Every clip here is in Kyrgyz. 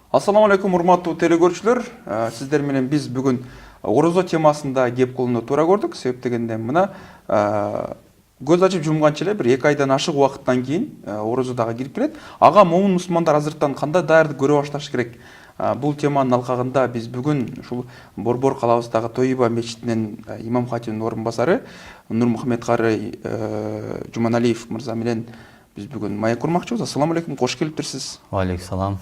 Ассаламу алейкум, урматтуу телекөрүүчүлөр. Сиздер менен биз бүгүн орозо темасында кеп кылууну туура көрдүк. Себеп дегенде мына көз ачып жумганча эле бир 2 айдан ашык убакыттан кийин орозо дагы кирип келет. Ага момун мусулмандар азырттан кандай даярдык көрө башташ керек? Бул теманын алкагында биз бүгүн ушул Борбор калабыздагы Тойба мечитинин имам хатибинин орун басары Нурмухаммед кары Жуманалиев мырза менен биз бүгүн маек курмакчыбыз. Ассаламу алейкум, кош келиптирсиз. Алейкум салам.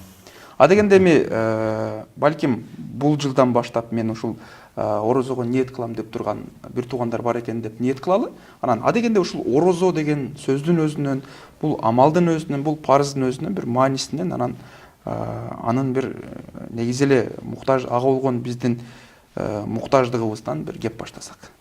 Дегенде балким бул жылдан баштап мен ушул орозого ниет кылам деп турган бир туугандар бар экен деп ниет кылалы. Анан дегенде ушул орозо деген сөздүн өзүнөн, бул амалдын өзүнөн, бул парыздын өзүнөн бир маанисинен анын бир негизи эле муктаж ага болгон биздин муктаждыгыбыздан бир кеп баштасак.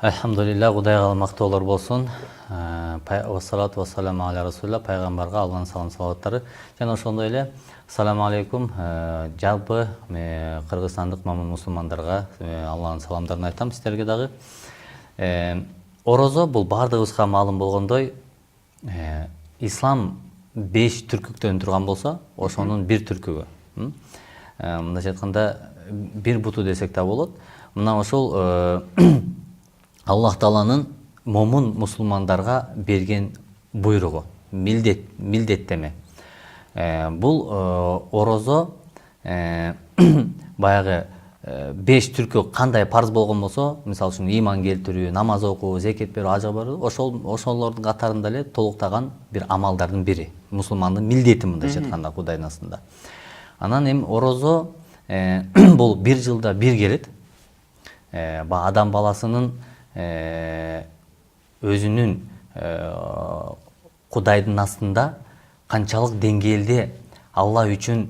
Алхамдулилlah, Кудайга мактоолор болсун. Вассалату вассаламу аля расулилла, пайгамбарга Алланын салам салаваттары. Жана ошондой эле ассаламу алейкум жалпы кыргызстандык момун мусулмандарга Алланын саламдарын айтам, сиздерге дагы. Орозо бул бардыгыбызга маалым болгондой, ислам 5 түркүктөн турган болсо, ошонун бир түркүгү. Мындайча айтканда бир буту десек да болот. Мына ошол Аллах Тааланын момун мусулмандарга берген буйругу, милдеттеме. Бул орозо баягы 5 түркү кандай парыз болгон болсо, мисалы үчүн иман келтирүү, намаз окуу, зекет берүү, ажы баруу, ошолордун катарында эле толуктаган бир амалдардын бири. Мусулмандын милдети мындайча айтканда Кудайдын астында. Анан эми орозо бул бир жылда бир келет. Адам баласынын өзүнүн Кудайдын астында канчалык деңгээлде Алла үчүн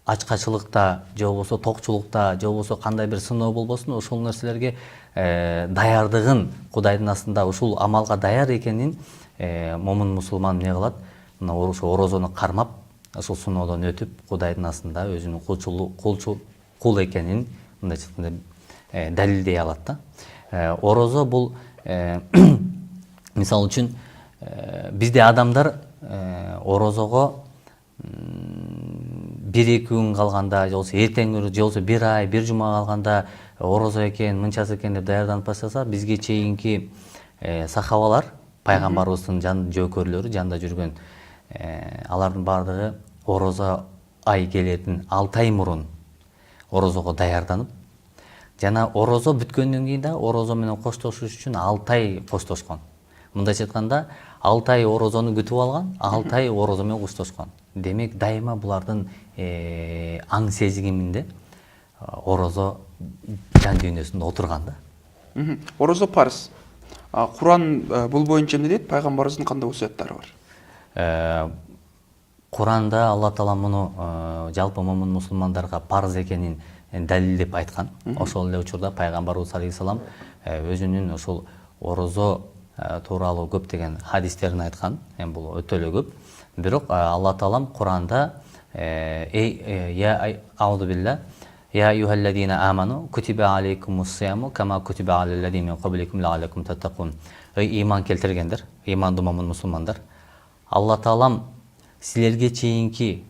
ачкачылыкта, же болбосо токчулукта, же болбосо кандай бир сыноо болбосун, ошол нерселерге даярдыгын Кудайдын астында ушул амалга даяр экенин момун мусулман эмне кылат? Мына ошо орозону кармап, ошол сыноодон өтүп, Кудайдын астында өзүнүн кул экенин мындайча айтканда далилдей алат да. Орозо бул мисалы үчүн бизде адамдар орозого 1-2 күн калганда, же болбосо эртеңки, же болбосо 1 ай, 1 жума калганда орозо экен, мынчасы экен деп даярданып баштаса, бизге чейинки сахабалар, пайгамбарыбыздын жөөкөрлөрү, жанында жүргөн алардын баардыгы орозо ай келетин 6 ай мурун орозого даярданып, жана орозо бүткөндөн кийин да орозо менен коштошуш үчүн 6 ай коштошкон. Мындайча айтканда 6 ай орозону күтүп алган, 6 ай орозо менен коштошкон. Демек дайыма булардын аң сезигиминде орозо жан дүйнөсүндө отурган да. Орозо парыз. Куран бул боюнча эмне дейт? Пайгамбарыбыздын кандай усуяттары бар? Куранда Алла Таала муну жалпы момун мусулмандарга парыз экенин далилдеп айткан. Ошол эле учурда пайгамбарыбыз алейхиссалам өзүнүн ошол орозо тууралуу көптөгөн хадистерин айткан. Эми бул өтө эле көп. Бирок Алла Таалам Куранда аузу билля я аyyuhallazina amanu kutiba alaykumus-siyamu kama kutiba alal-ladzina min qablikum la'allakum tattaqun. Иман келтиргендер, имандуу момун мусулмандар. Алла Таалам силерге чейинки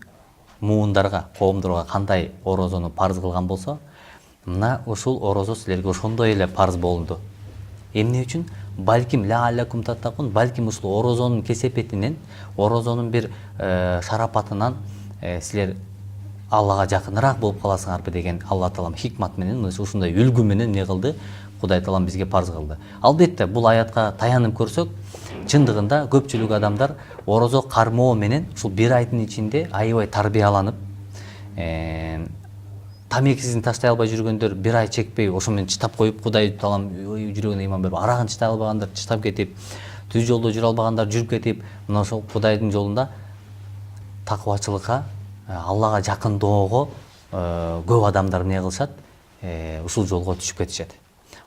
муундарга, коомдорго кандай орозону парыз кылган болсо, мына ушул орозо силерге ошондой эле парыз болду. Эмне үчүн? Балким лa'allakum tattaqun, балким ушул орозонун кесепетинен, орозонун бир шарапатынан силер Аллага жакыныраак болуп каласыңарбы деген Алла Таалам хикмат менен, ушундай үлгү менен не кылды? Кудай Таалам бизге парыз кылды. Албетте бул аятка таянып көрсөк, чындыгында көпчүлүк адамдар орозо кармоо менен ушул 1 айдын ичинде аябай тарбияланып, тамекисин таштай албай жүргөндөр 1 ай чекпей ошо менен чыдап коюп, Кудай Таалам жүрөгүнө иман берип, арагын чыдай албагандар чыдап кетип, түз жолдо жүрө албагандар жүрүп кетип, мына ошол Кудайдын жолунда такыбачылыкка, Аллага жакындоого көп адамдар эмне кылышат? Ушул жолго түшүп кетишет.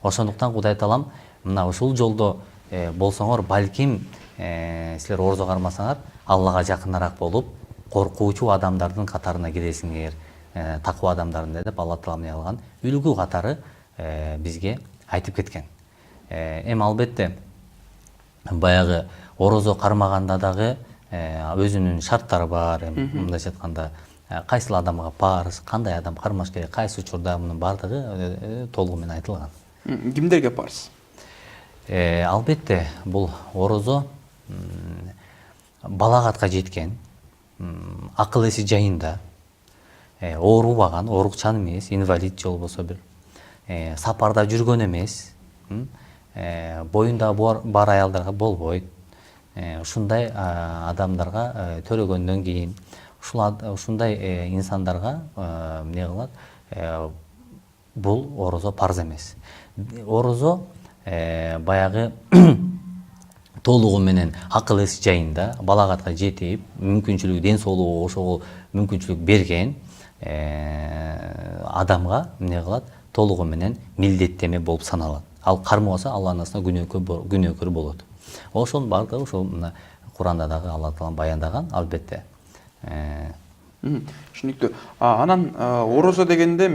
Ошондуктан Кудай Таалам мына ушул жолдо болсоңор, балким силер орозо кармасаңар, Аллага жакыныраак болуп, коркуучу адамдардын катарына киресиңер, таква адамдарын деп Алла Таала эмне кылган? Үлгү катары бизге айтып кеткен. Эми албетте баягы орозо кармаганда дагы өзүнүн шарттары бар. Мындайча айтканда кайсыл адамга парыз, кандай адам кармаш керек, кайсы учурда мунун баардыгы толугу менен айтылган. Кимдерге парыз? Албетте бул орозо балагатка жеткен, акыл эси жайында, оорубаган, оорукчан эмес, инвалид же болбосо бир сапарда жүргөн эмес, боюнда бар аялдарга болбойт. Ушундай адамдарга төрөгөндөн кийин ушундай инсандарга эмне кылат? Бул орозо парыз эмес. Орозо баягы толугу менен акыл эси жайында балагатка жетип, мүмкүнчүлүгү, ден соолугу ошого мүмкүнчүлүк берген адамга эмне кылат? Толугу менен милдеттеме болуп саналат. Ал кармабаса Алланын астына күнөөкөр болот. Ошонун баардыгы ошол мына Куранда дагы Алла Таала баяндаган, албетте. Түшүнүктүү. Анан орозо дегенде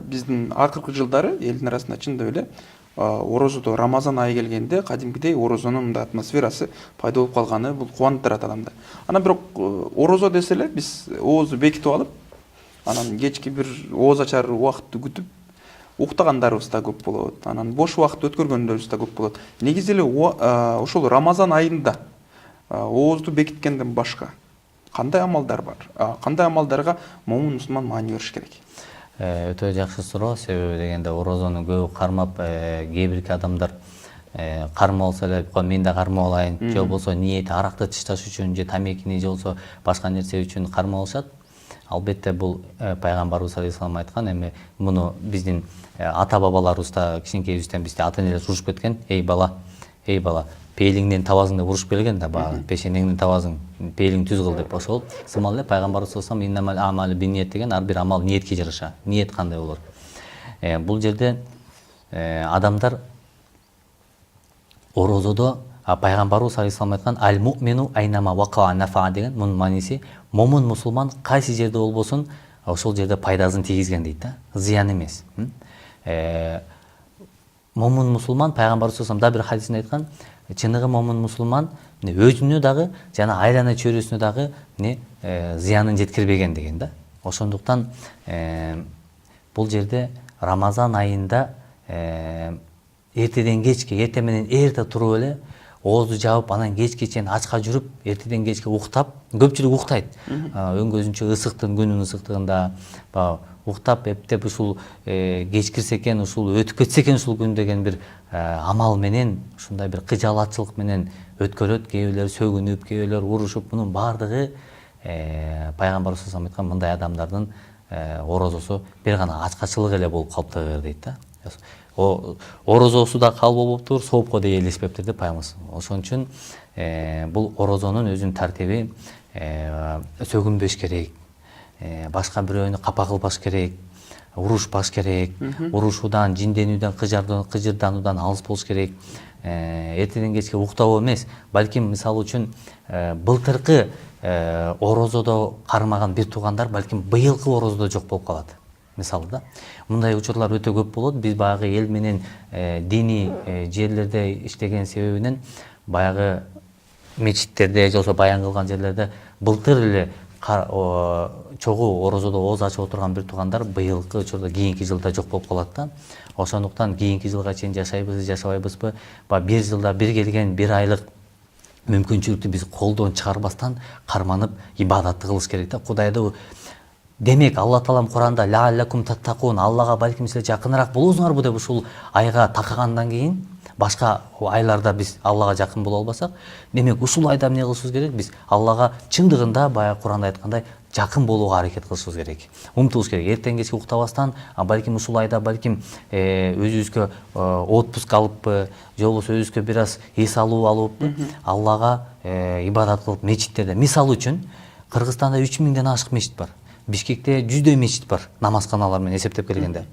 биздин акыркы жылдары элдин арасында чындап эле орозодо Рамазан айы келгенде кадимкидей орозонун мындай атмосферасы пайда болуп калганы бул кубандырат адамды. Анан бирок орозо десе эле биз оозду бекитип алып, анан кечки бир ооз ачар убакытты күтүп уктагандарыбыз да көп болот. Анан бош убакыт өткөргөндөрүбүз да көп болот. Негизи эле ошол Рамазан айында оозду бекиткенден башка кандай амалдар бар? Кандай амалдарга момун мусулман маани бериш керек? Өтө жакшы суроо. Себеби дегенде орозону көбү кармап, кээ бирки адамдар кармалса эле мен да кармап алайын, же болбосо ниети аракты тышташ үчүн, же тамекини, же болбосо башка нерсе үчүн кармалышат. Албетте бул пайгамбарыбыз алейхисалам айткан, эми муну биздин ата бабаларыбыз да кичинекейибизден бизде ата энелер урушуп кеткен. Эй бала, пейлиңден табазың деп урушуп келген да, баягы пешенеңден табазың, пейлиң түз кыл деп. Ошол сымал эле пайгамбарыбыз саллаллаху алейхи вассалам иннамал амалу бинният деген, ар бир амал ниетке жараша. Ниет кандай болот? Бул жерде адамдар орозодо пайгамбарыбыз алейхисалам айткан аль муъмину айнама вака нафа деген, мунун мааниси момун мусулман кайсы жерде болбосун ошол жерде пайдасын тийгизген дейт да, зыян эмес. Момун мусулман пайгамбарыбыз саллаллаху алейхи вассалам да бир хадисинде айткан, чыныгы момун мусулман өзүнө дагы жана айлана чөйрөсүнө дагы зыянын жеткирбеген деген да. Ошондуктан бул жерде Рамазан айында эртеден кечке, эртең менен эрте туруп эле оозду жаап, анан кечке чейин ачка жүрүп, эртеден кечке уктап, көпчүлүк уктайт. Өң көзүнчө ысыктын, күнүн ысыктыгында уктап, эптеп ушул кеч кирсе экен, ушул өтүп кетсе экен ушул күн деген бир амал менен, ушундай бир кыжаалатчылык менен өткөрөт. Кээ бирлер сөгүнүп, кээ бирлер урушуп, мунун баардыгы пайгамбарыбыз саллаллаху алейхи вассалам айткан мындай адамдардын орозосу бир гана ачкачылык эле болуп калыптыр дейт да. Орозосу да кабыл болуптур, соопко да ээлеспептир деп пайгамбарыбыз. Ошон үчүн бул орозонун өзүнүн тартиби, сөгүнбөш керек, башка бирөөнү капа кылбаш керек, урушпаш керек, урушуудан, жинденүүдөн, кыжырдануудан алыс болуш керек. Эртеден кечке уктоо эмес, балким мисалы үчүн былтыркы орозодо кармаган бир туугандар балким быйылкы орозодо жок болуп калат. Мисалы да, мындай учурлар өтө көп болот. Биз баягы эл менен диний жерлерде иштеген себебинен баягы мечиттерде же болбосо баян кылган жерлерде былтыр эле чогуу орозодо ооз ачып отурган бир туугандар быйылкы учурда кийинки жылда жок болуп калат да. Ошондуктан кийинки жылга чейин жашайбыз, жашабайбызбы, бир жылда бир келген бир айлык мүмкүнчүлүктү биз колдон чыгарбастан карманып ибадатты кылыш керек да. Кудайды демек Алла Таалам Куранда лааллакум таттакун, Аллага балким силер жакыныраак болосуңарбы деп ушул айга такагандан кийин башка айларда биз Аллага жакын боло албасак, демек ушул айда эмне кылышыбыз керек? Биз Аллага чындыгында баягы Куранда айткандай жакын болууга аракет кылышыбыз керек. Умтулуш керек. Эртең кечке уктабастан, балким ушул айда балким өзүбүзгө отпуск алыппы, же болбосо өзүбүзгө бир аз эс алуу алыппы, Аллага ибадат кылып мечиттерде. Мисалы үчүн, Кыргызстанда 3000ден ашык мечит бар. Бишкекте 100дөй мечит бар, намазканалар менен эсептеп келгенде.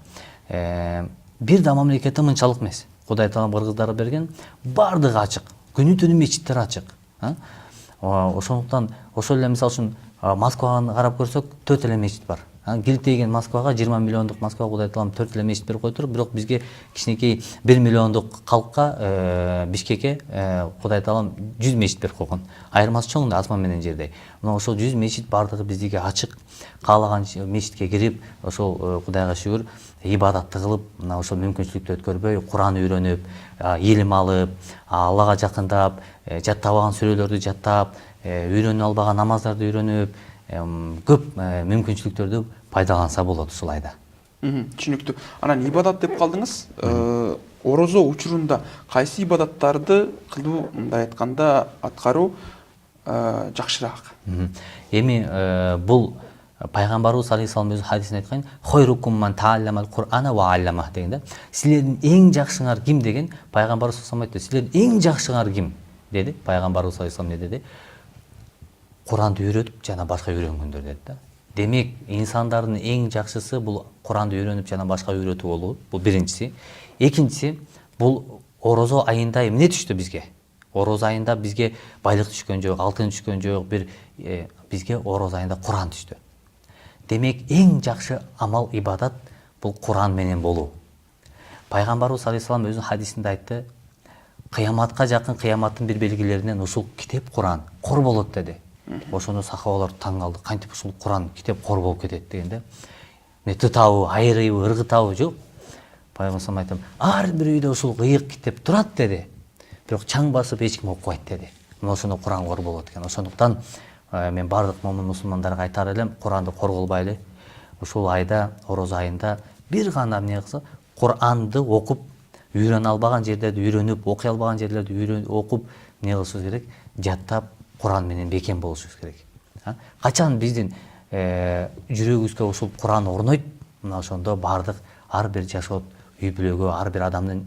Бир да мамлекетте мынчалык эмес. Кудай Таалам кыргыздарга берген бардыгы ачык, күнү түнү мечиттер ачык. Ошондуктан ошол эле мисалы үчүн Москваны карап көрсөк 4 эле мечит бар. Килтейген Москвага 20 миллиондук Москва Кудай таалам 4 эле мечит берип койдур, бирок бизге кичинекей 1 миллиондук калкка Бишкекке Кудай таалам 100 мечит берип койгон. Айырмасы чоң да асман менен жердей. Мына ошол 100 мечит бардыгы биздике ачык. Каалаган мечитке кирип, ошол Кудайга шүгүр ибадатты кылып, мына ошол мүмкүнчүлүктү өткөрбөй, Куран үйрөнүп, илим алып, Аллага жакындап, жаттабаган сүрөлөрдү жаттап, үйрөнүп албаган намаздарды үйрөнүп, көп мүмкүнчүлүктөрдү пайдаланса болот ушул айда. Түшүнүктүү. Анан ибадат деп калдыңыз. Орозо учурунда кайсы ибадаттарды кылуу, мындай айтканда, аткаруу жакшыраак? Эми бул пайгамбарыбыз алейхиссалам өзү хадисинде айткан «Хойрукум ман таалламал Кур'ана ва аллама» дегенде, силердин эң жакшыңар ким деген пайгамбарыбыз салам айтты. Силердин эң жакшыңар ким деди. Пайгамбарыбыз алейхиссалам не деди? Куранды үйрөтүп жана башка үйрөнгөндөр деди да. Демек, инсандардын эң жакшысы бул Куранды үйрөнүп жана башка үйрөтүү болуу. Бул биринчиси. Экинчиси, бул орозо айында эмне түштү бизге? Орозо айында бизге байлык түшкөн жок, алтын түшкөн жок, бизге орозо айында Куран түштү. Демек, эң жакшы амал ибадат бул Куран менен болуу. Пайгамбарыбыз алейхиссалам өзүнүн хадисинде айтты, кыяматка жакын кыяматтын бир белгилеринен ушул китеп Куран кор болот деди. Ошону сахабалар таң калды. Кантип ушул Куран китеп кор болуп кетет дегенде, тытабы, айрыбы, ыргытабы жок. Пайгамбар айтты, ар бир үйдө ушул ыйык китеп турат деди. Бирок чаң басып эч ким окубайт деди. Мына ошону Куран кор болот экен. Ошондуктан мен бардык момун мусулмандарга айтар элем, Куранды кор кылбайлы. Ушул айда, орозо айында бир гана эмне кылса, Куранды окуп, үйрөнө албаган жерлерди үйрөнүп, окуй албаган жерлерди окуп, эмне кылышыбыз керек? Жаттап, Куран менен бекем болушубуз керек. Качан биздин жүрөгүбүзгө ушул Куран орнойт, мына ошондо бардык ар бир жашоот үй бүлөгө, ар бир адамдын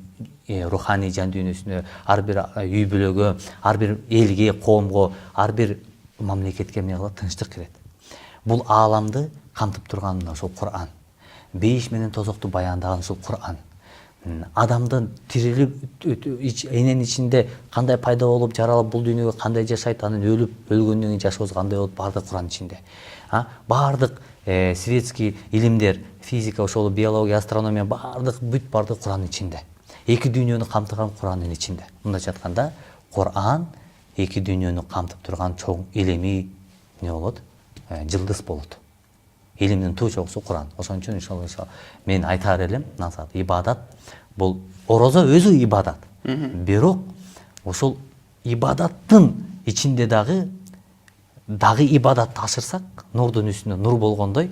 руханий жан дүйнөсүнө, ар бир үй бүлөгө, ар бир элге, коомго, ар бир мамлекетке эмне кылат? Тынчтык кирет. Бул ааламды камтып турган мына ушул Куран. Бейиш менен тозокту баяндаган ушул Куран. Адамдын тирилип эненин ичинде кандай пайда болуп, жаралып бул дүйнөгө кандай жашайт, анын өлүп өлгөндөн кийин жашообуз кандай болот, бардык Куран ичинде. Бардык светский илимдер, физика, ошол биология, астрономия бардык Курандын ичинде. Эки дүйнөнү камтыган Курандын ичинде. Мындайча айтканда, Куран эки дүйнөнү камтып турган чоң илимий эмне болот? Жылдыз болот. Илимдин туу чокусу Куран. Ошон үчүн иншалла мен айтар элем, насаат ибадат бул орозо өзү ибадат. Бирок ошол ибадаттын ичинде дагы ибадатты ашырсак, нурдун үстүнө нур болгондой,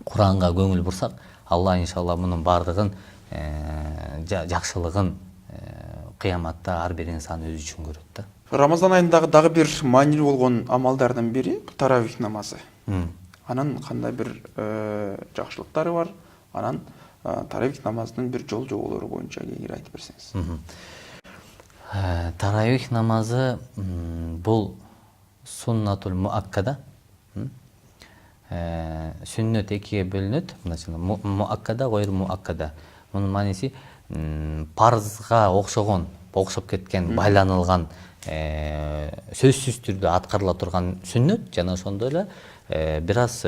Куранга көңүл бурсак, Алла иншалла мунун бардыгын жакшылыгын кыяматта ар бир инсан өзү үчүн көрөт да. Рамазан айындагы дагы бир маанилүү болгон амалдардын бири таравих намазы. Анан кандай бир жакшылыктары бар? Анан таравих намазынын бир жол жоболору боюнча кеңири айтып берсеңиз. Таравих намазы бул суннатул муаккада. Сүннөт экиге бөлүнөт. Муаккада, гойру муаккада. Мунун мааниси парызга окшоп кеткен, байланылган, сөзсүз түрдө аткарыла турган сүннөт, жана ошондой эле бир аз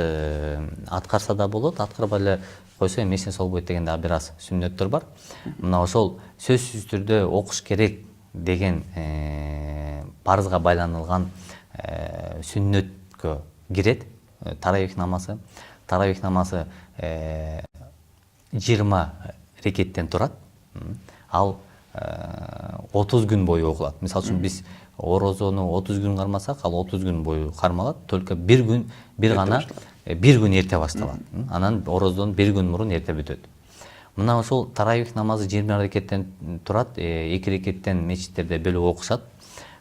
аткарса да болот, аткарбай эле койсо эми эсине солбойт деген дагы бир аз сүннөттөр бар. Мына ошол сөзсүз түрдө окуш керек деген парызга байланылган сүннөткө кирет таравих намазы. Таравих намазы 20 рекеттен турат. Ал 30 күн бою окулат. Мисалы үчүн биз орозону 30 күн кармасак, ал 30 күн бою кармалат. Только бир күн эрте башталат. Анан орозодон бир күн мурун эрте бүтөт. Мына ошол таравих намазы 20 рекеттен турат. 2 рекеттен мечиттерде бөлүп окушат.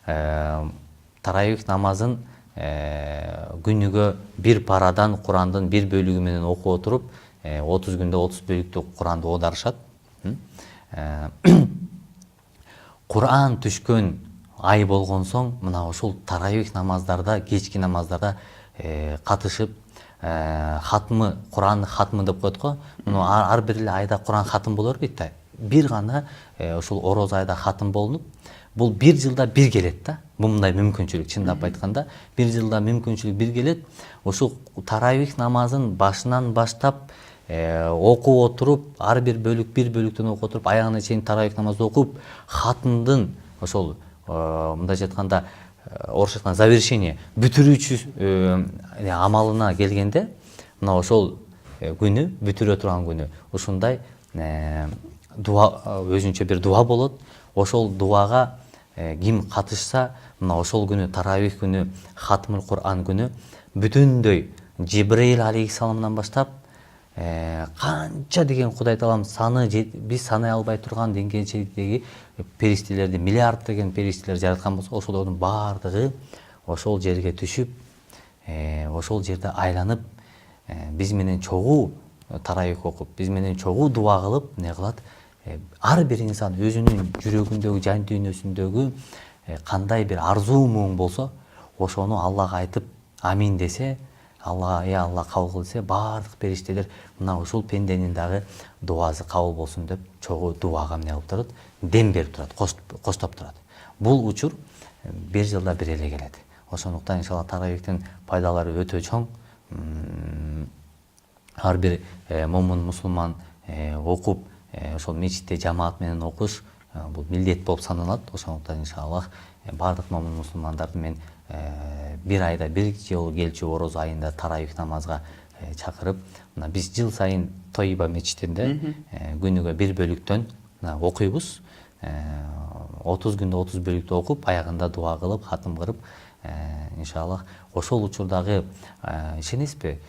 Таравих намазын күнүгө бир парадан Курандын бир бөлүгү менен окуп отуруп, 30 күндө 30 бөлүктү Куранды оодарышат. Куран түшкөн ай болгон соң, мына ошол таравих намаздарда, кечки намаздарда катышып, хатмы, Куран хатмы деп коет го. Муну ар бир эле айда Куран хатым боло бербейт да. Бир гана ошол орозо айда хатым болунуп, бул бир жылда бир келет да. Мындай мүмкүнчүлүк чындап айтканда бир жылда мүмкүнчүлүк бир келет. Ошол таравих намазын башынан баштап окуп отуруп, ар бир бөлүктөн окуп отуруп, аягына чейин таравих намазды окуп, хатымдын ошол мындайча айтканда орусча айтканда завершение бүтүрүүчү амалына келгенде, мына ошол күнү бүтүрө турган күнү ушундай дуа, өзүнчө бир дуа болот. Ошол дуага ким катышса, мына ошол күнү таравих күнү, хатмул Кур'ан күнү бүтүндөй Жибрейил алейхиссаламдан баштап канча деген Кудай таалам саны биз санай албай турган деңгээлчиликтеги периштелерди, миллиард деген периштелер жараткан болсо, ошолордун баардыгы ошол жерге түшүп, ошол жерде айланып, биз менен чогуу таравих окуп, биз менен чогуу дуа кылып, не кылат? Ар бир инсан өзүнүн жүрөгүндөгү, жан дүйнөсүндөгү кандай бир арзуу муң болсо, ошону Аллага айтып амин десе, Алла, Алла кабыл кыл десе, баардык периштелер мына ушул пенденин дагы дуасы кабыл болсун деп чогуу дуага эмне кылып турат, дем берип турат, коштоп турат. Бул учур бир жылда бир эле келет. Ошондуктан иншалла таравихтин пайдалары өтө чоң. Ар бир момун мусулман окуп, ошол мечитте жамаат менен окуш бул милдет болуп саналат. Ошондуктан иншаллах баардык момун мусулмандарды мен бир айда бир жолу келчү ороз айында таравих намазга чакырып, мына биз жыл сайын Тойба мечитинде күнүгө бир бөлүктөн окуйбуз. 30 күндө 30 бөлүктү окуп, аягында дуа кылып, хатым кырып, иншаллах ошол учурдагы ишенесизби,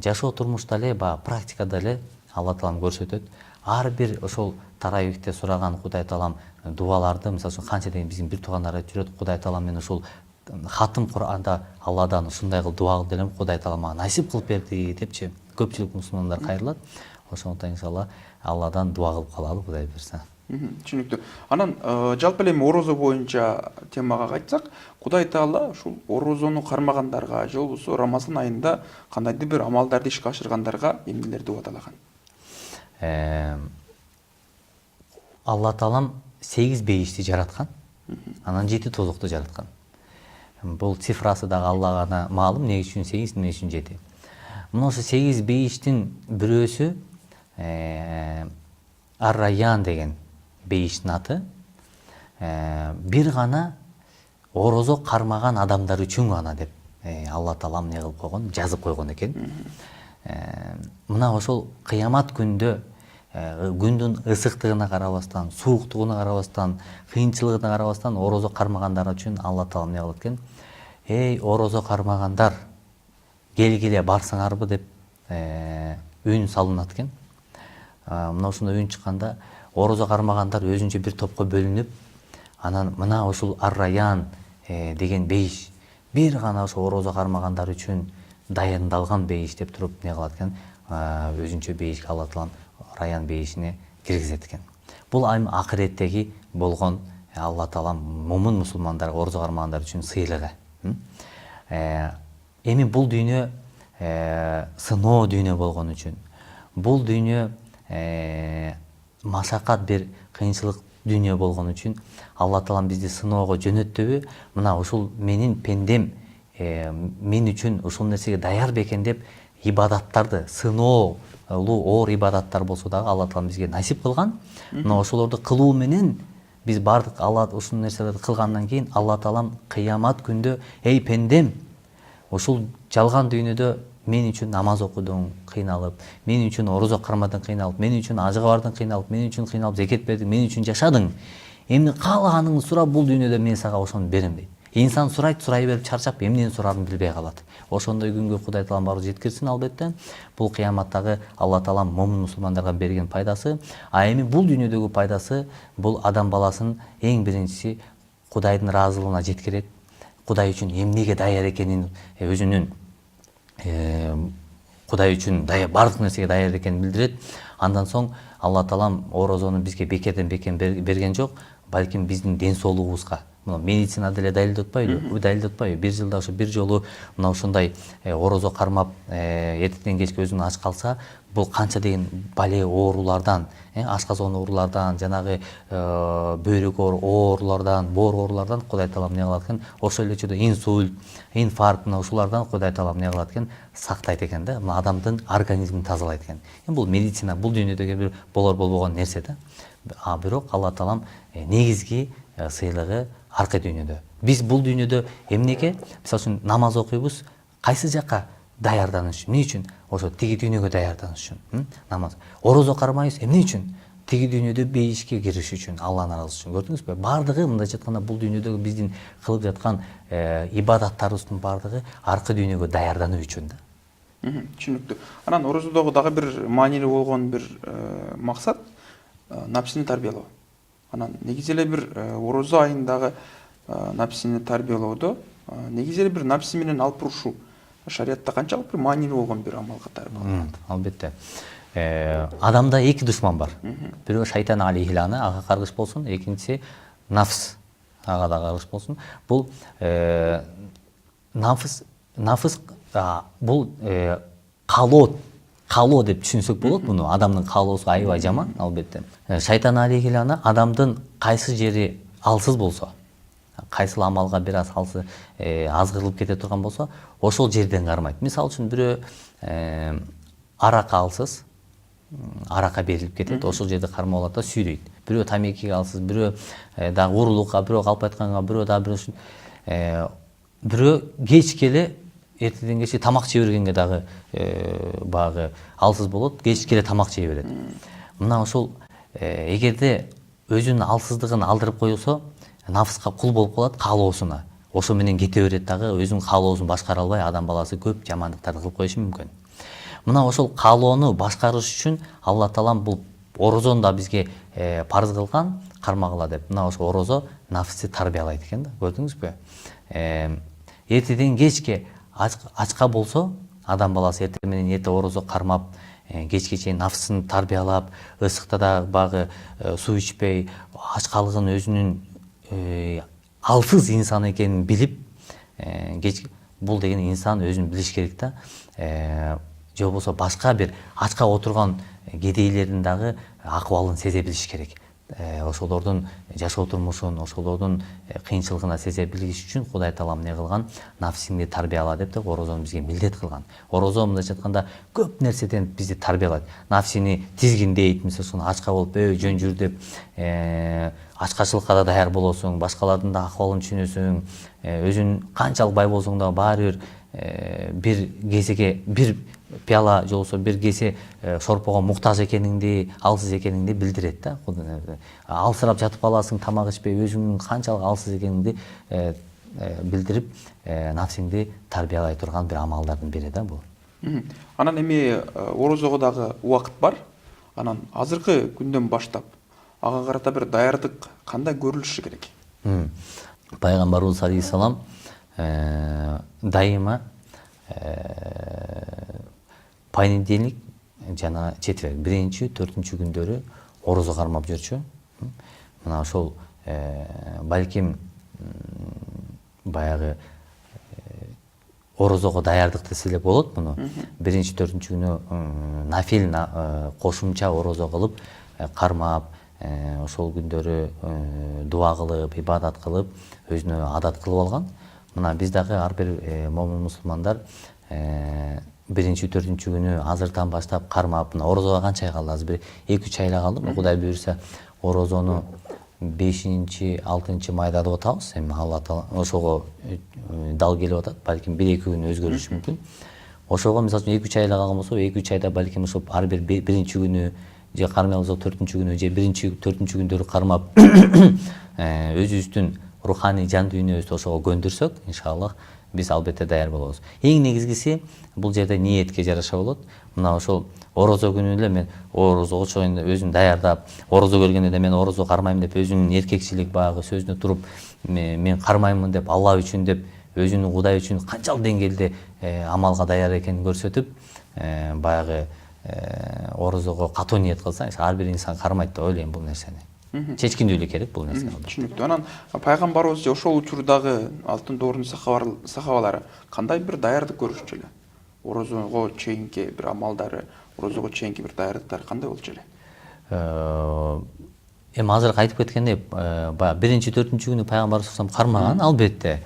жашоо турмушта эле, практикада эле Алла таалам көрсөтөт. Ар бир ошол таравихте сураган Кудай таалам дуаларды, мисалы үчүн канча деген биздин бир туугандар айтып жүрөт, Кудай таалам мен ушул хатым Кур'анда Алладан ушундай кылып дуа кылып делем, Кудай таалам мага насип кылып берди депчи көпчүлүк мусулмандар кайрылат. Ошондуктан иншалла Алладан дуа кылып калалы, Кудай берсе. Түшүнүктүү. Анан жалпы эле орозо боюнча темага кайтсак, Кудай таала ушул орозону кармагандарга же болбосо Рамазан айында кандайдыр бир амалдарды ишке ашыргандарга эмнелерди убадалаган? Алла таалам 8 бейишти жараткан, анан 7 тозокту жараткан. Бул цифрасы дагы Аллага гана маалым, эмне үчүн 8, эмне үчүн 7. Мына ошо 8 бейиштин бирөөсү Ар-Райян деген бейиштин аты. Бир гана орозо кармаган адамдар үчүн гана деп Алла таалам эмне кылып койгон, жазып койгон экен. Мына ошол кыямат күндө күндүн ысыктыгына карабастан, сууктугуна карабастан, кыйынчылыгына карабастан орозо кармагандар үчүн Алла таалам эмне кылат экен? Эй, орозо кармагандар, келгиле барсаңарбы деп үн салынат экен. Мына ошондой үн чыкканда орозо кармагандар өзүнчө бир топко бөлүнүп, анан мына ушул Ар-Райян деген бейиш бир гана ошо орозо кармагандар үчүн дайындалган бейиш деп туруп эмне кылат экен? Өзүнчө бейишке Алла таалам Райян бейишине киргизет экен. Бул айым акыреттеги болгон Алла таалам момун мусулмандарга, орозо кармагандар үчүн сыйлыгы. Эми бул дүйнө сыноо дүйнө болгон үчүн, бул дүйнө машакат бир кыйынчылык дүйнө болгон үчүн Алла таалам бизди сыноого жөнөттүбү? Мына ушул менин пендем мен үчүн ушул нерсеге даяр бекен деп ибадаттарды, сыноолуу оор ибадаттар болсо дагы Алла таалам бизге насип кылган. Мына ошолорду кылуу менен биз бардык Алла ушул нерселерди кылгандан кийин Алла таалам кыямат күндө, эй пендем, ушул жалган дүйнөдө мен үчүн намаз окудуң, кыйналып, мен үчүн орозо кармадың, кыйналып, мен үчүн ажыга бардың, кыйналып, мен үчүн кыйналып зекет бердиң, мен үчүн жашадың. Эмне каалаганыңды сура, бул дүйнөдө мен сага ошону берем дейт. Инсан сурайт, сурай берип чарчап, эмнени сурарын билбей калат. Ошондой күнгө Кудай таалам баарыбызды жеткирсин албетте. Бул кыяматтагы Алла таалам момун мусулмандарга берген пайдасы. А эми бул дүйнөдөгү пайдасы, бул адам баласын эң биринчиси Кудайдын ыраазылыгына жеткирет. Кудай үчүн эмнеге даяр экенин, өзүнүн Кудай үчүн бардык нерсеге даяр экенин билдирет. Андан соң Алла таалам орозону бизге бекерден бекен берген жок, балким биздин ден соолугубузга, мына медицина деле далилдеп атпайбы? Далилдеп атпайбы? Бир жылда ошо бир жолу мына ушундай орозо кармап, эртеден кечке өзүн ач калса, бул канча деген бале оорулардан, ашказан оорулардан, жанагы бөйрөк оорулардан, боор оорулардан Кудай таалам эмне кылат экен? Ошо эле учурда инсульт, инфаркт мына ушулардан Кудай таалам эмне кылат экен? Сактайт экен да. Мына адамдын организмин тазалайт экен. Бул медицина, бул дүйнөдөгү бир болор болбогон нерсе да. А бирок Алла таалам негизги сыйлыгы аркы дүйнөдө. Биз бул дүйнөдө эмнеге? Мисалы үчүн намаз окуйбуз, кайсы жакка даярданыш үчүн? Эмне үчүн? Ошо тиги дүйнөгө даярданыш үчүн. Намаз. Орозо кармайбыз, эмне үчүн? Тиги дүйнөдө бейишке кириш үчүн, Алланын ыраазы үчүн. Көрдүңүзбү? Бардыгы мындайча айтканда бул дүйнөдөгү биздин кылып жаткан ибадаттарыбыздын бардыгы аркы дүйнөгө даярдануу үчүн да. Түшүнүктүү. Анан орозодогу дагы бир маанилүү болгон бир максат напсини тарбиялоо. Анан негизи эле бир орозо айындагы напсини тарбиялоодо негизи эле бир напси менен алпурушуу шариятта канчалык бир маанилүү болгон бир амал катары бар. Албетте. Адамда эки душман бар. Бирөө шайтан алейхиланы, ага каргыш болсун, экинчиси нафс, ага да каргыш болсун. Бул нафс бул калоо деп түшүнсөк болот муну. Адамдын калоосу аябай жаман, албетте. Шайтан алейхиланы адамдын кайсы жери алсыз болсо, кайсыл амалга бир аз азгырылып кете турган болсо, ошол жерден кармайт. Мисалы үчүн бирөө аракка алсыз, аракка берилип кетет, ошол жерде кармап алат да сүйрөйт. Бирөө тамекиге алсыз, бирөө дагы уурулукка, бирөө калп айтканга, бирөө дагы бирөө кечке эле эртеден кечке тамак жей бергенге дагы баягы алсыз болот, кечке эле тамак жей берет. Мына ошол эгерде өзүнүн алсыздыгын алдырып коюлса, нафска кул болуп калат, каалоосуна. Ошо менен кете берет дагы, өзүнүн каалоосун башкара албай адам баласы көп жамандыктарды кылып коюшу мүмкүн. Мына ошол каалоону башкарыш үчүн Алла таалам бул орозону да бизге парыз кылган, кармагыла деп. Мына ошо орозо нафсти тарбиялайт экен да. Көрдүңүзбү? Эртеден кечке ачка болсо, адам баласы эртең менен эрте орозо кармап, кечке чейин нафсын тарбиялап, ысыкта да багы суу ичпей, ачкалыгын өзүнүн алсыз инсан экенин билип, бул деген инсан өзүн билиш керек да. Же болбосо башка бир ачка отурган кедейлердин дагы акыбалын сезе билиш керек. Ошолордун жашоо турмушун, ошолордун кыйынчылыгына сезе билиш үчүн Кудай таалам эмне кылган? Нафсиңди тарбияла деп орозону бизге милдет кылган. Орозо мындайча айтканда көп нерседен бизди тарбиялайт. Нафсини тизгиндейт, мисалы ачка болуп жөн жүр деп, ачкачылыкка да даяр болосуң, башкалардын да акыбалын түшүнөсүң, өзүң канчалык бай болсоң да баары бир кезеге бир пияла же болбосо бир кесе шорпого муктаж экениңди, алсыз экениңди билдирет да. Алсырап жатып каласың, тамак ичпей, өзүңдүн канчалык алсыз экениңди билдирип, нафсиңди тарбиялай турган бир амалдардын бири да бул. Анан эми орозого дагы убакыт бар. Анан азыркы күндөн баштап ага карата бир даярдык кандай көрүлүшү керек? Пайгамбарыбыз алейхиссалам дайыма понедельник жана четверг, биринчи, төртүнчү күндөрү орозо кармап жүрчү. Мына ошол балким баягы орозого даярдык десе эле болот муну. Биринчи, төртүнчү күнү нафил кошумча орозо кылып кармап, ошол күндөрү дуа кылып, ибадат кылып, өзүнө адат кылып алган. Мына биз дагы ар бир момун мусулмандар биринчи, төртүнчү күнү азыртан баштап кармап, мына орозого канча ай калды? Азыр бир 2-3 айла калды. Кудай буйрса, орозону 5-6 майда деп атабыз. Эми Алла таала ошого дал келип атат. Балким 1-2 күн өзгөрүшү мүмкүн. Ошого мисалы үчүн 2-3 айла калган болсо, 2-3 айда балким ошо ар бир биринчи күнү же кармай алсак төртүнчү күнү же биринчи, төртүнчү күндөрү кармап өзүбүздүн руханий жан дүйнөбүздү ошого көндүрсөк, иншаллах биз албетте даяр болобуз. Эң негизгиси бул жерде ниетке жараша болот. Мына ошол орозо күнү эле мен орозо чоюн өзүм даярдап, орозо көргөндө да мен орозо кармайм деп өзүнүн эркекчилик баягы сөзүнө туруп, мен кармаймын деп, Алла үчүн деп, өзүнүн Кудай үчүн канчалык деңгээлде амалга даяр экенин көрсөтүп, баягы орозого катуу ниет кылса, ар бир инсан кармайт деп ойлойм бул нерсени. чечкиндүүлүк керек бул нерсе. Түшүнүктүү. Анан пайгамбарыбыз же ошол учурдагы алтын доорунун сахабалары кандай бир даярдык көрүшчү эле? Орозого чейинки бир амалдары, орозого чейинки бир даярдыктары кандай болчу эле? Эми азыр айтып кеткендей, баягы 1-4 күнү пайгамбарыбыз кармаган, албетте.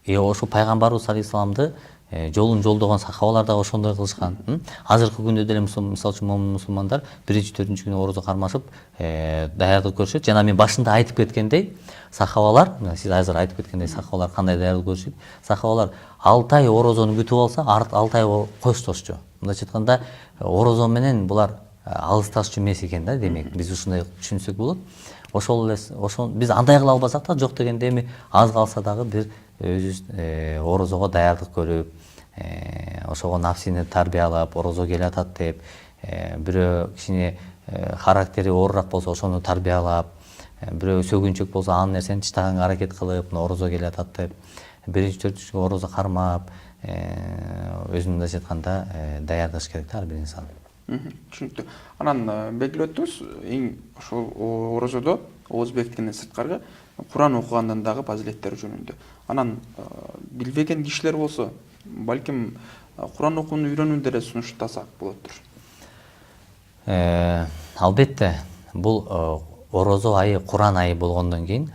Ошо пайгамбарыбыз алейхисаламды жолун жолдогон сахабалар дагы ошондой кылышкан. Азыркы күндө деле мисалы үчүн момун мусулмандар 1-4 күнү орозо кармашып даярдык көрүшөт. Жана мен башында айтып кеткендей, сахабалар, сиз азыр айтып кеткендей, сахабалар кандай даярдык көрүшөт? Сахабалар 6 ай орозону күтүп алса, 6 ай коштошчу. Мындайча айтканда, орозо менен булар алысташчу эмес экен да, демек биз ушундай түшүнсөк болот. Ошол биз андай кыла албасак да, жок дегенде эми аз калса дагы бир өзүбүз орозого даярдык көрүп, ошого нафсини тарбиялап, орозо келатат деп, бирөө кичине характери оорураак болсо ошону тарбиялап, бирөө сөгүнчөк болсо ал нерсени тыштаганга аракет кылып, орозо келатат деп, 1-4 күнгө орозо кармап, өзүн мындайча айтканда даярдаш керек да ар бир инсан. Түшүнүктүү. Анан белгилеп өттүңүз, эң ошол орозодо ооз бекиткенден сырткары Куран окугандан дагы фазилеттери жөнүндө. Анан билбеген кишилер болсо, балким Куран окууну үйрөнүүнү деле сунуштасак болоттур. Албетте, бул орозо айы Куран айы болгондон кийин,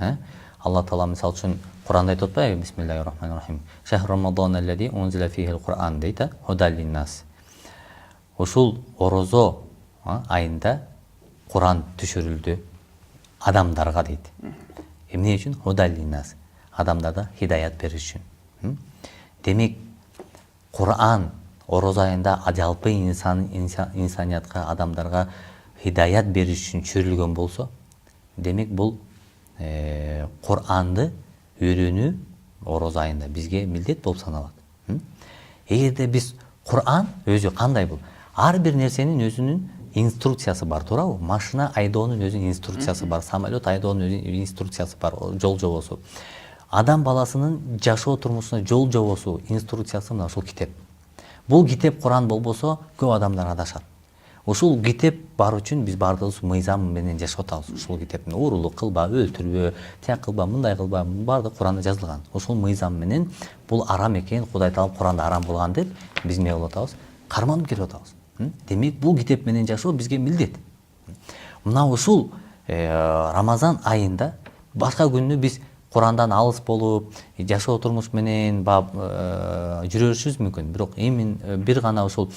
Алла Таала мисалы үчүн Куранда айтып атпайбы? Бисмиллахир-рахманир-рахим. Шахр рамаданаллази унзила фихил Куран дейт, худаллин нас. Ушул орозо айында Куран түшүрүлдү адамдарга дейт. Эмне үчүн? Худаллин нас. Адамдарга хидаят бериш үчүн. Демек, Куран орозо айында жалпы инсаниятка, адамдарга хидаят бериш үчүн түшүрүлгөн болсо, демек бул Куранды үйрөнүү орозо айында бизге милдет болуп саналат. Эгерде биз Куран өзү кандай бул? Ар бир нерсенин өзүнүн инструкциясы бар, туурабы? Машина айдоонун өзүнүн инструкциясы бар, самолет айдоонун өзүнүн инструкциясы бар, жол жобосу. Адам баласынын жашоо турмушуна жол жобосу, инструкциясы мына ушул китеп. Бул китеп Куран болбосо, көп адамдар адашат. Ушул китеп бар үчүн биз бардыгыбыз мыйзам менен жашап атабыз. Ушул китептин уурулук кылба, өлтүрбө, тияк кылба, мындай кылба, бардык Куранда жазылган. Ушул мыйзам менен бул арам экен, Кудай Таала Куранда арам кылган деп биз эмне кылып атабыз? Карманып келип атабыз. Демек, бул китеп менен жашоо бизге милдет. Мына ушул Рамазан айында башка күнү биз Курандан алыс болуп, жашоо турмуш менен жүрүшүбүз мүмкүн. Бирок эми бир гана ушул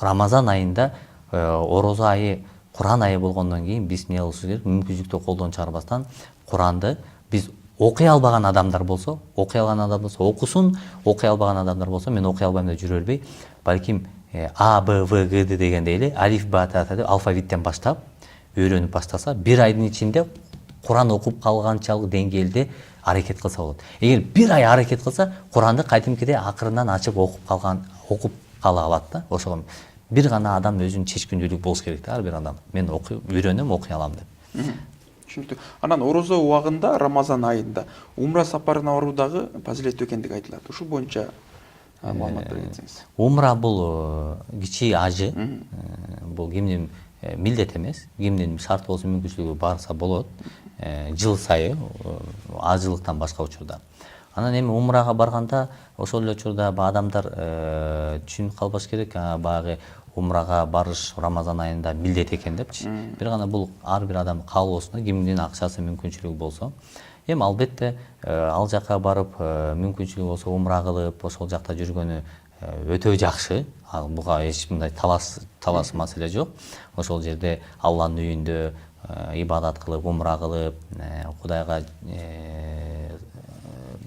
Рамазан айында орозо айы, Куран айы болгондон кийин биз эмне кылышыбыз керек? Мүмкүнчүлүктү колдон чыгарбастан Куранды биз окуй албаган адамдар болсо, окусун, окуй албаган адамдар болсо, мен окуй албайм деп жүрө бербей, балким А, Б, В, Г дегендей эле алиф, ба, та деп алфавиттен баштап үйрөнүп баштаса, бир айдын ичинде Куран окуп калганчалык деңгээлде аракет кылса болот. Эгер бир ай аракет кылса, Куранды кайтимкидей акырынан ачып окуп кала алат да. Ошого бир гана адам өзүнүн чечкиндүүлүк болуш керек да, ар бир адам. Мен үйрөнөм, окуй алам деп. Түшүнүктүү. Анан орозо убагында, Рамазан айында умра сапарына баруу дагы фазилеттүү экендиги айтылат. Ушул боюнча маалымат бере кетсеңиз. Умра бул кичи ажы. Бул кимдин милдет эмес, кимдин шарт болсо мүмкүнчүлүгү барса болот. Жыл сайы ажылыктан башка учурда. Анан эми умрага барганда ошол эле учурда адамдар түшүнүп калбаш керек, баягы умрага барыш Рамазан айында милдет экен депчи. Бир гана бул ар бир адам каалоосуна, кимдин акчасы мүмкүнчүлүгү болсо. Эми албетте ал жака барып мүмкүнчүлүгү болсо умра кылып, ошол жакта жүргөнү өтө жакшы. Буга эч мындай талаш маселе жок. Ошол жерде Алланын үйүндө ибадат кылып, умра кылып, Кудайга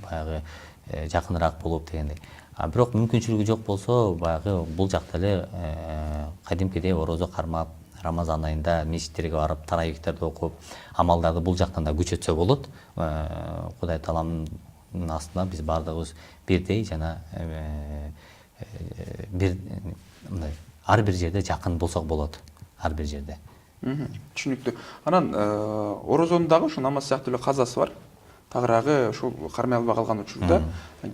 баягы жакыныраак болуп дегендей. Бирок мүмкүнчүлүгү жок болсо, баягы бул жакта эле кадимкидей орозо кармап, Рамазан айында мечиттерге барып, таравихтерди окуп, амалдарды бул жактан да күчөтсө болот. Кудай Тааламдын астында биз бардыгыбыз бирдей жана бир мындай ар бир жерде жакын болсок болот, ар бир жерде. Түшүнүктүү. Анан орозонун дагы ушу намаз сыяктуу эле казасы бар. Тагыраагы ушул кармай албай калган учурда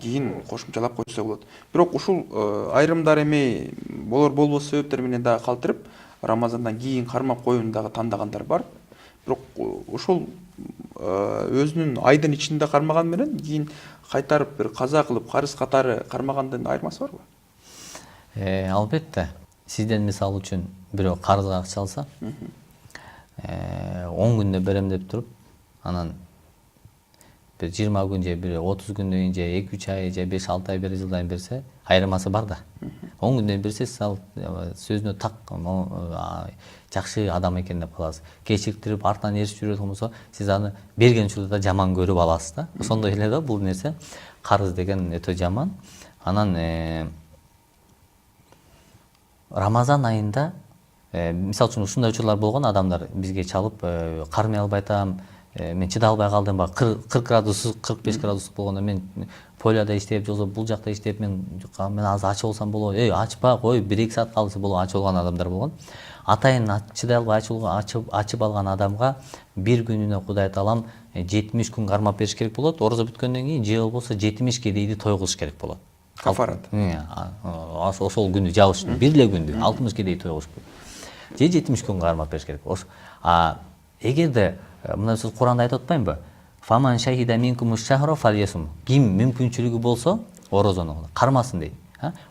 кийин кошумчалап койсо болот. Бирок ушул айрымдар эми болор болбос себептер менен дагы калтырып, Рамазандан кийин кармап коюуну дагы тандагандар бар. Бирок ошол өзүнүн айдын ичинде кармаган менен кийин кайтарып бир каза кылып карыз катары кармагандын айырмасы барбы? Албетте. Сизден мисал үчүн бирөө карызга акча алса, 10 күндө берем деп туруп, анан bir 20 gün же bir 30 günden же 2-3 ay же 5-6 ay bir жылдан берсе, айырмасы бар да. 10 күндөн берсе, сал сөзүнө так жакшы адам экен деп каласыз. Кечиктирип артынан ээрчип жүрөт болсо, сиз аны берген учурда да жаман көрүп аласыз да. Ошондой эле да бул нерсе, карыз деген өтө жаман. Анан Рамазан айында мисал үчүн ушундай учурлар болгон, адамдар бизге чалып, кармай албай атам, мен чыда албай калдым, 40 градус, 45 градус болгондо мен полияда иштеп, же бул жакта иштеп, мен азыр ачып болсам болот. Ачпа, кой, 1-2 саат калса болот, ачып алган адамдар болгон. Атайын чыдай албай ачып алган адамга бир күнүнө Кудай таалам 70 күн кармап бериш керек болот. Орозо бүткөндөн кийин же болбосо 70 кедейди той кылыш керек болот. Кафарат. Ошол күндү жабыш, бир эле күндү 60 кедей той кылыш керек. Же 70 күн кармап бериш керек. Эгерде мына сөз Куранда айтып атпаймынбы? Фаман шахида минкум шахра фальясум. Ким мүмкүнчүлүгү болсо, орозону кармасын дейт.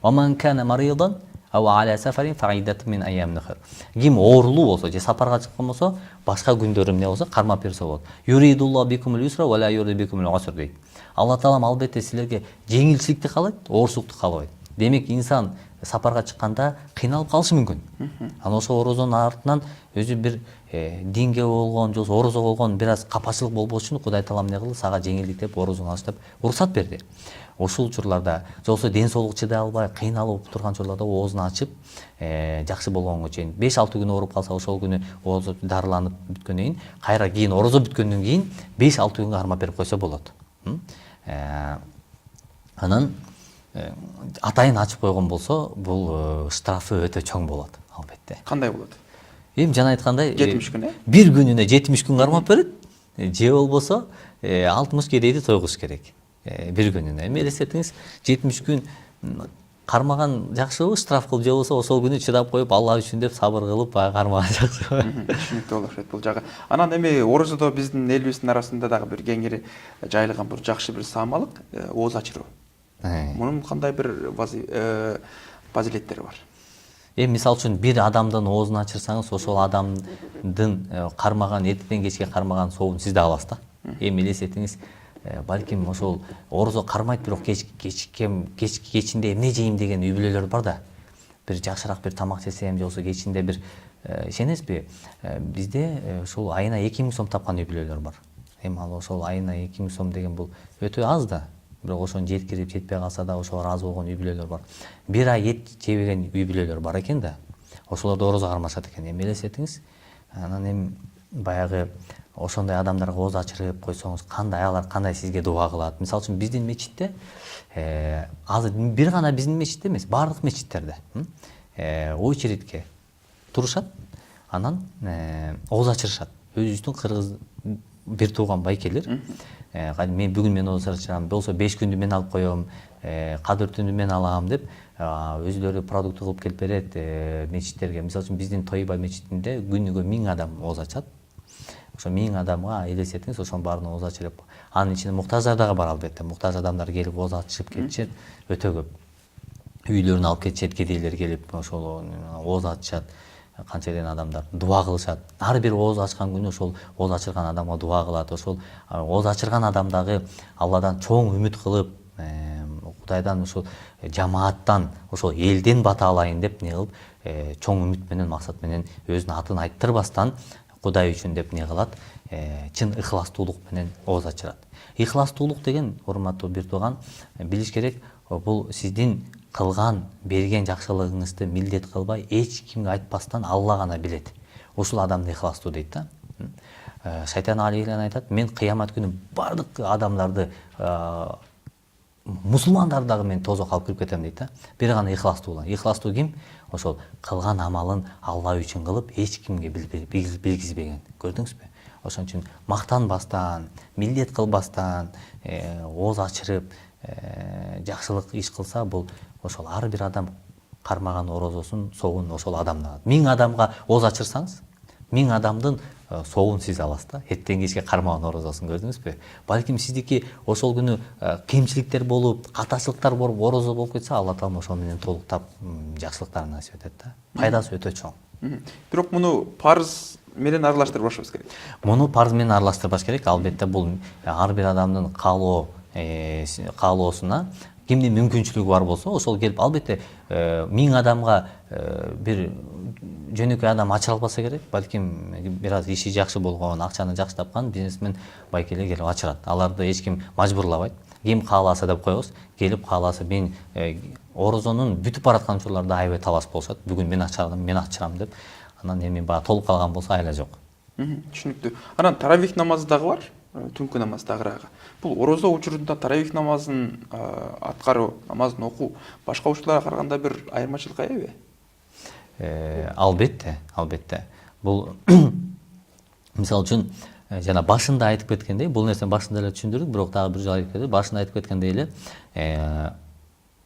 Ваман кана маридан ау аля сафарин фаидатун мин айямин ухр. Ким оорулуу болсо, же сапарга чыккан болсо, башка күндөрү эмне болсо кармап берсе болот. Юридуллаху бикумул юсра ва ла юриду бикумул уср дейт. Алла таалам албетте силерге жеңилчиликти каалайт, оорсуздукту каалабайт. Демек инсан сапарга чыкканда кыйналып калышы мүмкүн. Анан ошол орозонун артынан өзү бир динге болгон, же орозо болгон бир аз капачылык болбош үчүн Кудай таалам эмне кылды? Сага жеңилдик деп орозону алыш деп уруксат берди. Ошол учурларда, же болбосо ден соолук чыдай албай, кыйналып турган учурларда оозун ачып, жакшы болгонго чейин 5-6 күн ооруп калса, ошол күнү оозу дарыланып бүткөндөн кийин, кайра кийин орозо бүткөндөн кийин 5-6 күнгө кармап берип койсо болот. Анан атайын ачып койгон болсо, бул штрафы өтө чоң болот, албетте. Кандай болот? Жана айткандай, 70 күн, бир күнүнө 70 күн кармап берет, же болбосо 60 кедейди той кылыш керек. Бир күнүнө. Эми элестетиңиз, 70 күн кармаган жакшыбы, штраф кылып, же болбосо ошол күнү чыдап коюп, Алла үчүн деп сабыр кылып кармаган жакшыбы? Түшүнүктүү болуп атат бул жагы. Анан эми орозодо биздин элибиздин арасында дагы бир кеңири жайылган бир жакшы бир саамалык ооз ачыруу. Мунун кандай бир фазилеттери бар? Мисал үчүн бир адамдын оозун ачырсаңыз, ошол адамдын кармаган, эртеден кечке кармаган сообун сиз да аласыз да. Эми элестетиңиз, балким ошол орозо кармайт, бирок кечинде эмне жейм деген үй бүлөлөр бар да. Бир жакшыраак бир тамак жесем, же болбосо кечинде бир ишенесизби? Бизде ушул айына 2000 сом тапкан үй бүлөлөр бар. Эми ал ошол айына 2000 сом деген бул өтө аз да. Бирок ошону жеткирип жетпей калса да, ошого ыраазы болгон үй бүлөлөр бар. Бир ай эт жебеген үй бүлөлөр бар экен да. Ошолорду орозо кармашат экен. Эми элестетиңиз, анан эми баягы ошондой адамдарга ооз ачырып койсоңуз, алар кандай сизге дуа кылат? Мисалы үчүн биздин мечитте, азыр бир гана биздин мечитте эмес, баардык мечиттерде очередке турушат, анан ооз ачырышат. Өзүбүздүн кыргыз бир тууган байкелер, мен бүгүн мен ооз ачырам, болсо 5 күндү мен алып коем, кадыр түнү мен алам деп, өзүлөрү продукт кылып келип берет мечиттерге. Мисалы үчүн биздин Тойба мечитинде күнүгө 1000 адам ооз ачат. Ошо 1000 адамга элестетиңиз, ошонун баарына ооз ачырып, анын ичинде муктаждар дагы бар албетте. Муктаж адамдар келип ооз ачырып кетишет, өтө көп. Үйлөрүнө алып кетишет, кедейлер келип ошол ооз ачышат. Канча эле адамдар дуа кылышат. Ар бир ооз ачкан күнү ошол ооз ачырган адамга дуа кылат. Ошол ооз ачырган адам дагы Алладан чоң үмүт кылып, Кудайдан ошол жамааттан, ошол элден бата алайын деп не кылып, чоң үмүт менен, максат менен өзүнүн атын айттырбастан Кудай үчүн деп не кылат, чын ыхластуулук менен ооз ачырат. Ыхластуулук деген, урматтуу бир тууган, билиш керек, бул сиздин кылган, берген жакшылыгыңызды милдет кылбай, эч кимге айтпастан Алла гана билет. Ушул адамды ыхластуу дейт да. Шайтан алейхилан айтат, мен кыямат күнү бардык адамдарды, мусулмандарды дагы мен тозок алып кирип кетем дейт да. Бир гана ыхластуу. Ыхластуу ким? Ошол кылган амалын Алла үчүн кылып, эч кимге билгизбеген. Көрдүңүзбү? Ошон үчүн мактанбастан, милдет кылбастан, ооз ачырып, жакшылык иш кылса, бул ошол ар бир адам кармаган орозосун соогун ошол адамдан алат. 1000 адамга ооз ачырсаңыз 1000 адамдын соогун сиз аласыз да. Эртең кечке кармаган орозосун көрдүңүзбү? Балким сиздики ошол күнү кемчиликтер болуп, катачылыктар болуп, орозо болуп кетсе, Алла таала ошол менен толуктап жакшылыктарын насип этет да. Пайдасы өтө чоң. Бирок муну парыз менен аралаштырбашыбыз керек. Муну парыз менен аралаштырбаш керек. Албетте бул ар бир адамдын каалоосуна кимдин мүмкүнчүлүгү бар болсо, ошол келип албетте 1000 адамга бир жөнөкөй адам ачыра албаса керек. Балким бир аз иши жакшы болгон, акчаны жакшы тапкан бизнесмен байкелер келип ачырат. Аларды эч ким мажбурлабайт. Ким кааласа деп коебуз. Келип кааласа мен орозонун бүтүп бараткан учурларда аябай талаш болушат. Бүгүн мен ачырам деп. Анан эми баягы толуп калган болсо айла жок. Түшүнүктүү. Анан таравих намазы дагы бар. Түнкү намаз тагыраагы. Бул орозо учурунда таравих намазын аткаруу, намазын окуу башка учурларга караганда бир айырмачылык аябы? Албетте. Бул мисалы үчүн жана башында айтып кеткендей, бул нерсени башында эле түшүндүрдүк, бирок дагы бир жолу айтып кетели. Башында айтып кеткендей эле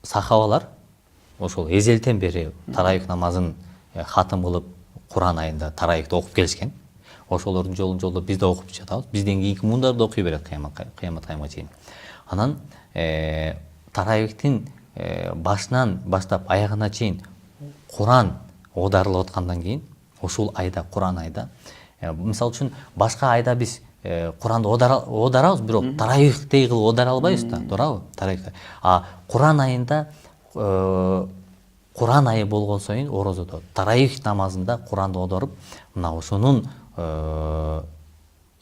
сахабалар ошол эзелтен бери таравих намазын хатым кылып Куран айында таравихти окуп келишкен. Ошолордун жолунда биз да окуп жатабыз. Бизден кийинки муундар да окуй берет кыямат кайымга чейин. Анан таравихтин башынан баштап аягына чейин Куран оодарылып аткандан кийин ушул айда, Куран айда, мисалы үчүн башка айда биз Куранды оодарабыз, бирок таравихтей кылып оодара албайбыз да, туурабы? Таравихте. А Куран айында Куран айы болгон союн орозодо таравих намазында Куранды оодарып, мына ошонун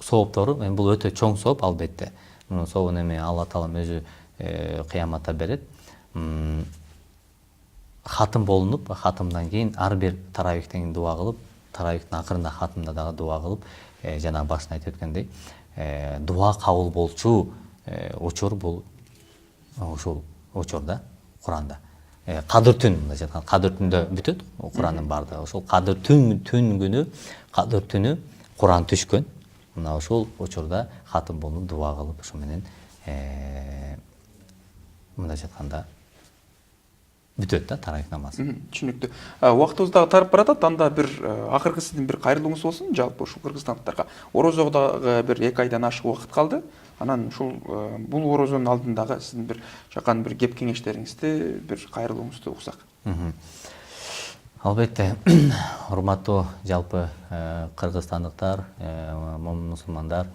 сооптору, эми бул өтө чоң сооп албетте. Мунун сообун эми Алла таалам өзү кыяматта берет. Хатым болунуп, хатымдан кийин ар бир таравихтен дуа кылып, таравихтин акырында хатымда дагы дуа кылып, жана башында айтып өткөндөй, дуа кабыл болчу учур бул ушул учурда Куранда. Кадыр түн, мындай айтканда, кадыр түндө бүтөт Курандын баардыгы. Ошол кадыр түн күнү, кадыр түнү Куран түшкөн. Мына ошол учурда хатым болуп, дуа кылып, ошо менен мындай айтканда бүтөт да таравих намазы. Түшүнүктүү. Убактыбыз дагы тарып баратат. Анда бир акыркы сиздин бир кайрылууңуз болсун, жалпы ушул кыргызстандыктарга. Орозого дагы бир 2 айдан ашык убакыт калды. Анан ушул бул орозонун алдындагы сиздин бир жакан бир кеп кеңештериңизди, бир кайрылууңузду уксак. Албетте, урматтуу жалпы кыргызстандыктар, мусулмандар,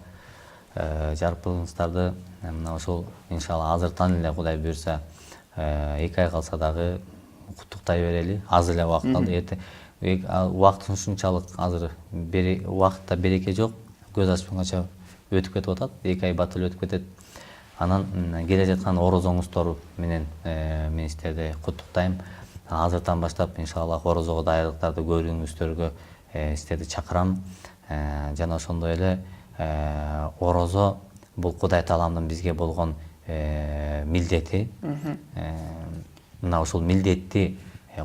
жарпыңыздарды мына ошол иншалла азыртан эле Кудай буйрса 2 ай калса дагы куттуктай берели. Аз эле убакыт калды. Убакыт ушунчалык азыр убакытта береке жок. Көз ачпаганча өтүп кетип атат. 2 ай бат эле өтүп кетет. Анан келе жаткан орозоңуздар менен мен сиздерди куттуктайм. Азыртан баштап иншалла орозого даярдыктарды көрүүңүздөргө сиздерди чакырам. Жана ошондой эле орозо бул Кудай тааламдын бизге болгон милдети. Мына ушул милдетти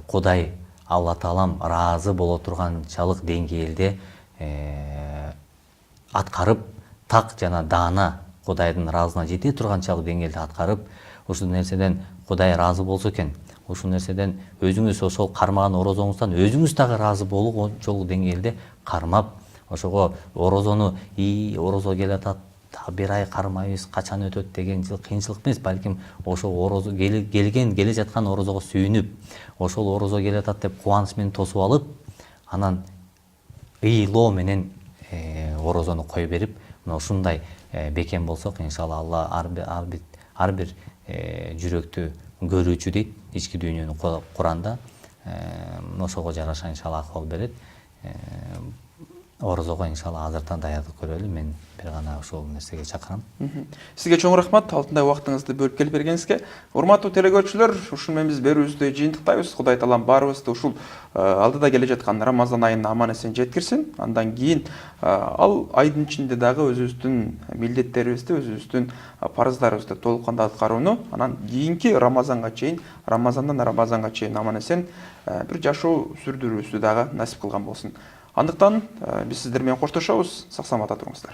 Кудай Алла таалам ыраазы боло турганчалык деңгээлде аткарып, так жана даана Кудайдын ыраазына жете турганчалык деңгээлде аткарып, ушул нерседен Кудай ыраазы болсо экен, ушул нерседен өзүңүз ошол кармаган орозоңуздан өзүңүз дагы ыраазы болгончолук деңгээлде кармап, ошого орозону орозо келатат, бир ай кармайбыз, качан өтөт деген кыйынчылык эмес, балким ошол орозо келе жаткан орозого сүйүнүп, ошол орозо келатат деп кубаныч менен тосуп алып, анан ыйлоо менен орозону кое берип, мына ушундай бекем болсок, иншалла Алла ар бир жүрөктү көрүүчү дейт, ички дүйнөнү Куранда. Ошого жараша иншалла акыл берет. Орозого иншалла азыртан даярдык көрөлү. Мен бир гана ошол нерсеге чакырам. Сизге чоң рахмат, алтындай убактыңызды бөлүп келип бергениңизге. Урматтуу телекөрүүчүлөр, ушун менен биз берүүбүздү жыйынтыктайбыз. Кудай таалам баарыбызды ушул алдыда келе жаткан Рамазан айына аман эсен жеткирсин. Андан кийин ал айдын ичинде дагы өзүбүздүн милдеттерибизди, өзүбүздүн парыздарыбызды толук кандуу аткарууну, анан кийинки Рамазанга чейин, Рамазандан Рамазанга чейин аман эсен бир жашоо сүрдүрүүбүздү дагы насип кылган болсун. Андыктан биз сиздер менен коштошобуз. Сак саламатта туруңуздар.